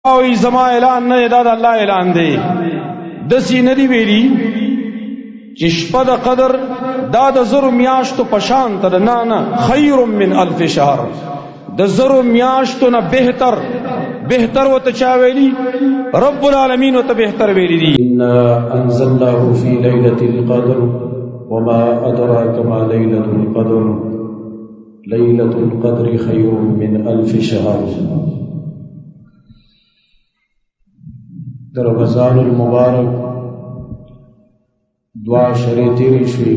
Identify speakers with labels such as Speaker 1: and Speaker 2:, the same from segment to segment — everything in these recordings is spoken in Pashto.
Speaker 1: او زما اعلان نه دا د الله اعلان دی دسی ندی ویلی چې شپه د قدر دا د زرو میاشتو پشان تر نه خیر من الف شهر د زرو میاشتو نه بهتر وته چا ویلی رب العالمین وته بهتر ویلی دی.
Speaker 2: انا انزلناه فی لیلة القدر وما ادراک ما لیلة القدر لیلة القدر خیر من الف شهر. در رمضان المبارک دعا شری تیری شوی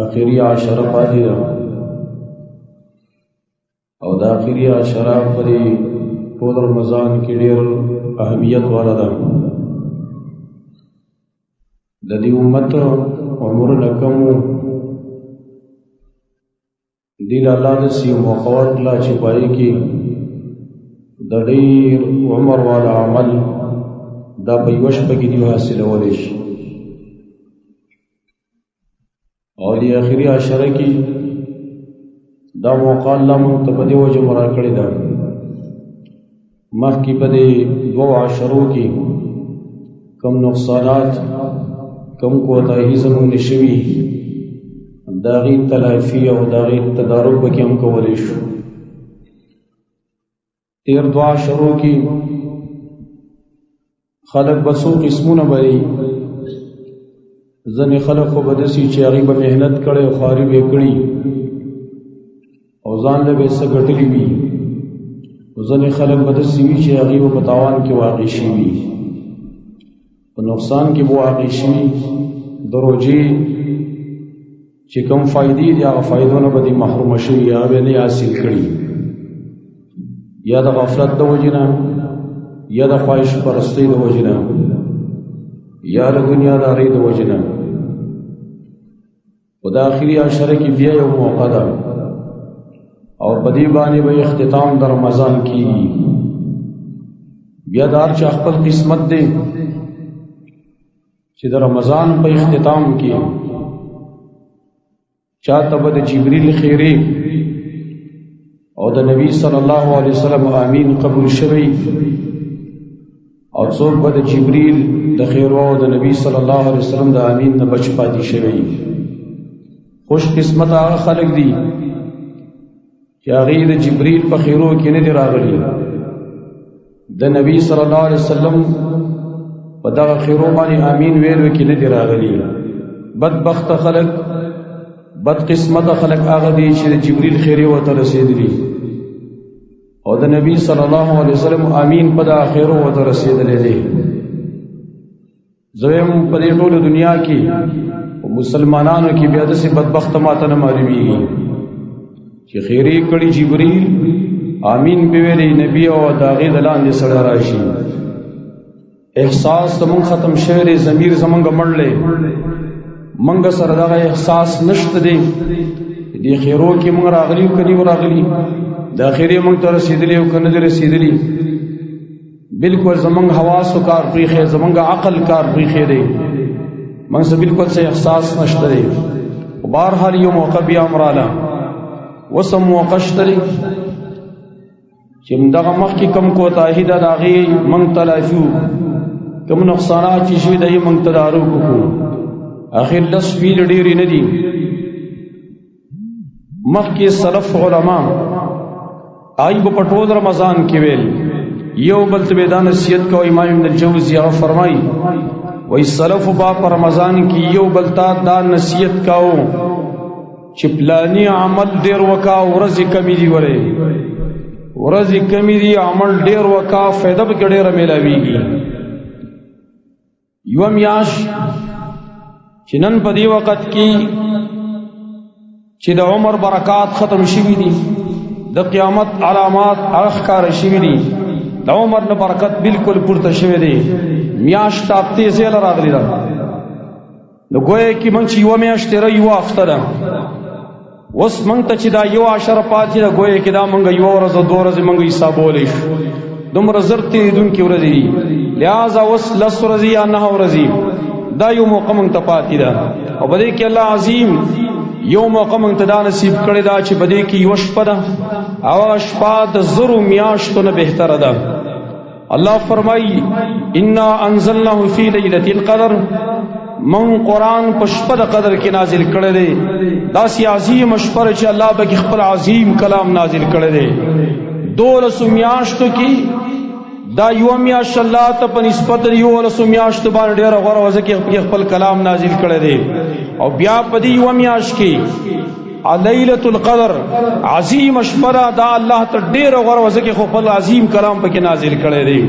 Speaker 2: آخری عشره پاتې ده او د آخری عشره پرې په رمضان کې ډېر اهمیت والا ده. د دې امت عمر کم دی الله د سی موقوت لا چې پای کې د ډېر عمر والا عمل دا په یو شپه کې دی حاصلولی شي او د آخري عشره کې دا موقع الله مونږ ته په دې وجه راکړې ده. مخکې په دې دوو عشرو کې کم نقصانات کم کوتاهي زموږ نه شوي د هغې تلافي او د هغې تدارک پکې هم کولی شو. تیر دعا شروع کی خلق بسو قسمونه بری ځنې خلق خو بدسي چې هغې به محنت کړی او خواري به کړي او ځان له به څه ګټلي وي او ځنې خلق بدسي وي چې هغې به په تاوان کې واقع شوي په نقصان کې به واقع شوي د روجې چې کوم فایدې دي هغه فایدو نه به دې محرومه شوي هغه به نه حاصل کړي یا د غفلت د وجنه یا د خواهش پرستی د وجنه یا د دنیا داری د وجنه. و د آخري عشره کې بیا یو موقع ده او په دې باندې به اختتام د رمضان کېږي. بیا د هر چا خپل قسمت دی چې د رمضان په اختتام کې چاته به د جبریل خیرې او د نبی صلی الله علیه وسلم آمین قبول شوی او څوک به د جبریل د خیرو او د نبی صلی الله علیه وسلم د آمین نه بچ پاتې شوی. خوش قسمت هغه خلق دي چې هغې د جبریل په خیرو کې نه دي راغلي د نبی صلی الله علیه وسلم په دغه خیرو باندې آمین ویلو کې نه دي راغلي. بدبخت خلق بد قسمت خلق هغه دي چې د جبريل خیره ورته رسیدلی او د نبی صلی الله علیه وسلم امین په د اخرو ورته رسیدلی دي. زویم په دې ټول دنیا کې مسلمانانو کې بیا د سي بدبخت ماته نه معلومیږي چې خیره کړي جبريل امین به ویلي نبی او داغه دلاندې سره راشي. احساس تمون ختم شوی ضمیر زمونږ مړلې منګ سره دغه احساس نشته دی د خیرو کې موږ راغلی کني راغلی د اخري موږ ته رسیدلی او کنه رسیدلی بالکل زمونږ حواس او کار پریخه زمونږ عقل کار پریخه دی موږ څه بالکل څه احساس نشته دی. بهر حال یو موقع بیا امراله وسم موقع شته چې دغه مخکې کم کوتاهی د هغې موږ تلافي کم نقصانات چې شوي دی موږ تدارک وکړو. اخر لس فیل ډیری ندی مخکې سلف علما آئی با پټول رمضان کې ویل یو بل ته دا نصیحت کو. امام ابن الجوزی هغه فرمایي وای سلف با پر رمضان کې یو بل ته دا نصیحت کاو چې پلانی عمل ډیر وکا ورځ کمی دی وره ورځ کمی دی عمل ډیر وکا فائدہ به ډیره ملاویږي. یو میاش چې نن په دې وخت کې چې د عمر برکات ختم شوي دي د قیامت علامات ښکار شوي دي د عمر نه برکت بالکل پورته شوی دی. میاشت هفتې زیله راغلی ده نو ګویا کې موږ چې یوه میاشت تېره یوه هفته ده اوس موږ ته چې دا یو عشره پاتې ده ګویا کې دا موږ یوه ورځ او دوه ورځې موږ حسابولی شو. دومره زر تېرېدونکې ورځې دي لہذا اوس لس ورځې یا 9 ورځې دا یو موقع موږ ته پاتې ده او په دې کې الله عظیم یو موقع موږ ته دا نصیب کړی ده چې په دې کې یوه شپه ده
Speaker 1: او شپه د زرو میاشتو نه بهتره ده. الله فرمای انا انزلناه فی لیلة القدر، من قرآن په شپه د قدر کې نازل کړی دی. داسې عظیم شپه چې الله به خپل عظیم کلام نازل کړی دی. 12 میاشتو کې دا یو میاشت الله ته په نسبت د 11 میاشتو باندې ډېره غوره وځه کې خپل کلام نازل کړی دی. او بیا په دې یو میاشت کې لیلۃ القدر عظیم شپه دا الله ته ډېره غوره وځه کې خپل عظیم کلام پکې نازل کړی دی.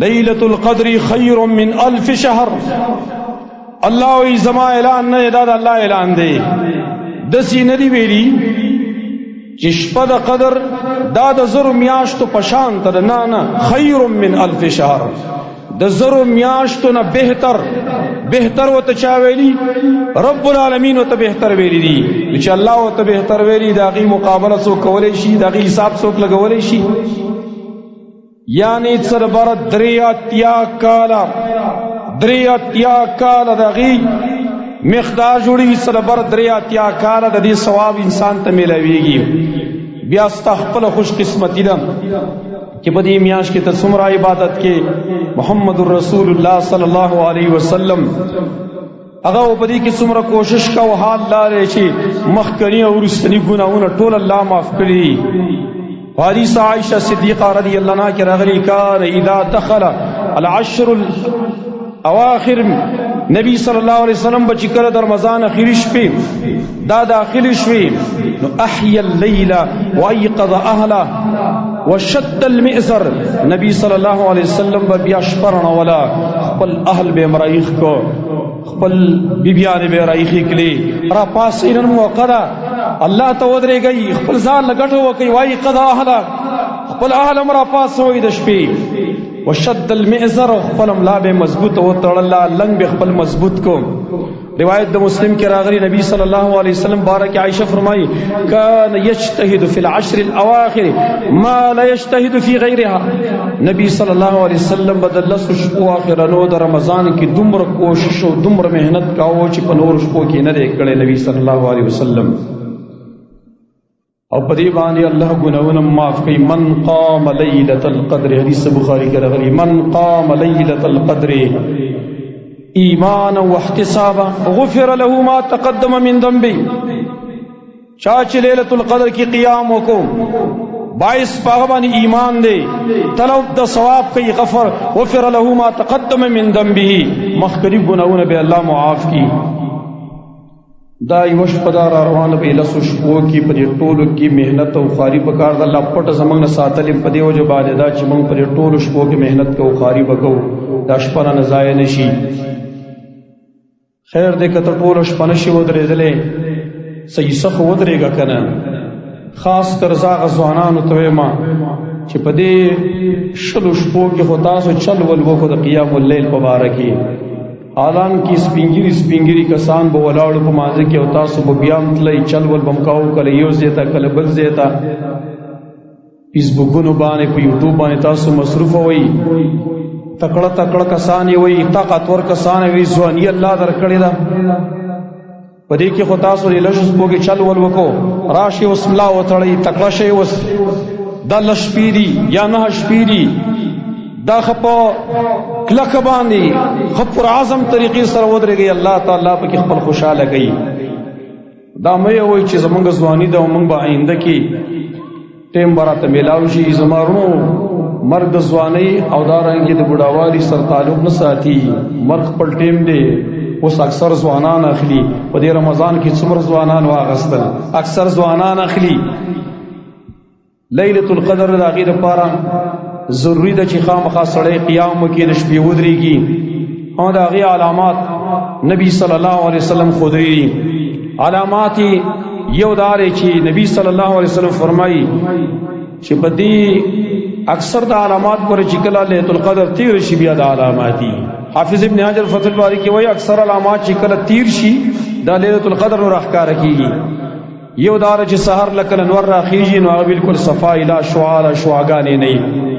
Speaker 1: لیلۃ القدر خیر من 1000 شهر. الله وی زما اعلان نه دا الله اعلان دی. دسی ندی ویلی چې شپه د قدر دا د زرو میاشتو په شان ته نه خیر من 1000 شهر، د زرو میاشتو نه بهتر وته چا ویلی؟ رب العالمین وته بهتر ویلی دی. چې الله وته بهتر ویلی دا غي مقابله څوک کولای شي؟ دا غي حساب څوک لګولای شي؟ یعنی سربر 83 کاله دا غي مقدار جوړي سربر 83 کاله د دې ثواب انسان ته ملويږي. بیا استغفر خوش قسمتی ده کہ بدی میاش کی تصمرہ عبادت کے محمد الرسول اللہ صلی اللہ علیہ وسلم اگر وہ بدی کی سمرہ کوشش کا وہ حال لارے چی مخکنی اور استنی گناہونا طول اللہ معاف کری. حدیث عائشہ صدیقہ رضی اللہ عنہ کی رغلی کار اذا دخل العشر اواخر نبی صلی اللہ علیہ وسلم بچی کرد رمضان اخیرش پی دا داخلش پی احی اللیل و ایقظ اہلا وشد المئزر. نبی صلی اللہ علیہ وسلم بیا شپرنا ولا خپل اہل بے مرائخ کو خپل بیبیان بے رائخی کلی را پاس انن موقع اللہ تودرے گئی خپل ځان لګټو وکي وای قضا اهلا خپل اهل امر پاس وې د شپې وشد المئزر خپل املا به مضبوط او تړل لنګ به خپل مضبوط کو. روایت د مسلم کې راغلی نبی صلی الله علیه وسلم بارک عائشہ فرمائی کان یجتهد فی العشر الاواخر ما لا یجتهد فی غیرها. نبی صلی الله علیه وسلم بدل شپو اخرانو د رمضان کې دومره کوشش او دومره مهنت کاوه چې په نور شپو کې نه دی کړی نبی صلی الله علیه وسلم. او پدی باندې الله گناہونه معاف کوي. من قام لیلۃ القدر، حدیث بخاری کې راغلی من قام لیلۃ القدر ایمانا واحتسابا غفر له ما تقدم من ذنبه. چاچ لیلۃ القدر کی قیام کو باعث پاغبانی ایمان دے طلب دا ثواب کی غفر له ما تقدم من ذنبه مخکری گناہونه به الله معاف کی. دا یوش پدار روان به لسو شپو کی په ټولو کی محنت او خاری پکار د الله پټ زمنګ ساتل په دیو جو باندې دا چې موږ په ټولو شپو کی محنت کو خاری وکاو دا شپه نه ضایع نشي. خیر دې کته ټولو شپه نشي ودرېدلې صحیح صح ودرېګه کنه. خاص کر زاغ ځوانانو ته ما چې په دې شلو شپو کې خدا سو چل ول وکړو د قیام الليل مبارکي. حالان کی سپینگیری کسان به ولاړو په مانځ کې او تاسو به بیا تلای چل ول بمکاو کله یو زیتا کله بل زیتا فیسبوکونو باندې په یوټیوب باندې تاسو مصروف وئ. تکړه کسان وئ طاقتور کسان وئ ځواني الله درکړی دا په دې کې خو تاسو لږ سپوږی چل ول وکړو راشي وسم الله وتړی تکړه شي وس د لشپيري یا نه شپيري دا خپو کلک باندې خپر اعظم طریقې سره ودرېږي الله تعالی په کې خپل خوشاله کوي. دا مې وای چې زمونږ ځواني دا موږ به آینده کې ټیم براته میلاو شي زمارونو مرګ د ځواني او دا رنګ د بډاوالي سره تعلق نه ساتي. مرګ خپل ټیم دی اوس اکثر ځوانان اخلي په دې رمضان کې څومره ځوانان واغستل اکثر ځوانان اخلي. لیلۃ القدر د غیر لپاره ضروری ده چې خامخا سړی قیام وکړي د شپې ودرېږي. او د هغې علامات نبی صلی الله علیه وسلم ښودلي. علامات یو دا دی چې نبی صلی الله علیه وسلم فرمایي چې په دې اکثر د علامات پورې چې کله لیلۃ القدر تیر شي بیا د علامات دي. حافظ ابن حجر فتح الباری کې وایي اکثر علامات چې کله تیر شي دا لیلۃ القدر نور ښکاره کېږي. یو دا چې سحر لکه انور راخیږي نو هغه بالکل صفا اله شعاګانې نه وي.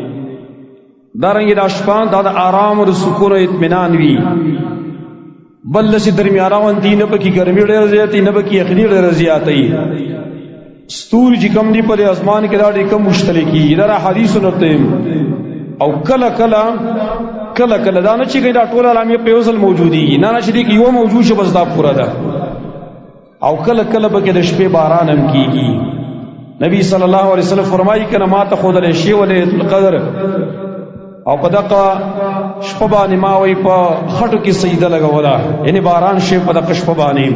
Speaker 1: دارنگی دا شپان دا آرام و سکون و اطمینان وی. بل لسی درمیانا وانتی نبکی گرمی ډیر زیاتی نبکی اخنی ډیر زیاتی. ستوري چې کم دی په اسمان کې دا ډېر کم مشتل کی دا حدیث نته او کله کله دا نه چې دا ټول علامه په وصل موجودي نه نه چې دی یو موجود شه بس دا پورا ده او کله کله به د شپې باران هم کیږي نبی صلی الله علیه وسلم فرمایي کنه ما ته خود له شی ولې القدر او په دغه شپه باندې ما وی په خټو کې سجده لګوله یعنی باران شي په دغه شپه باندې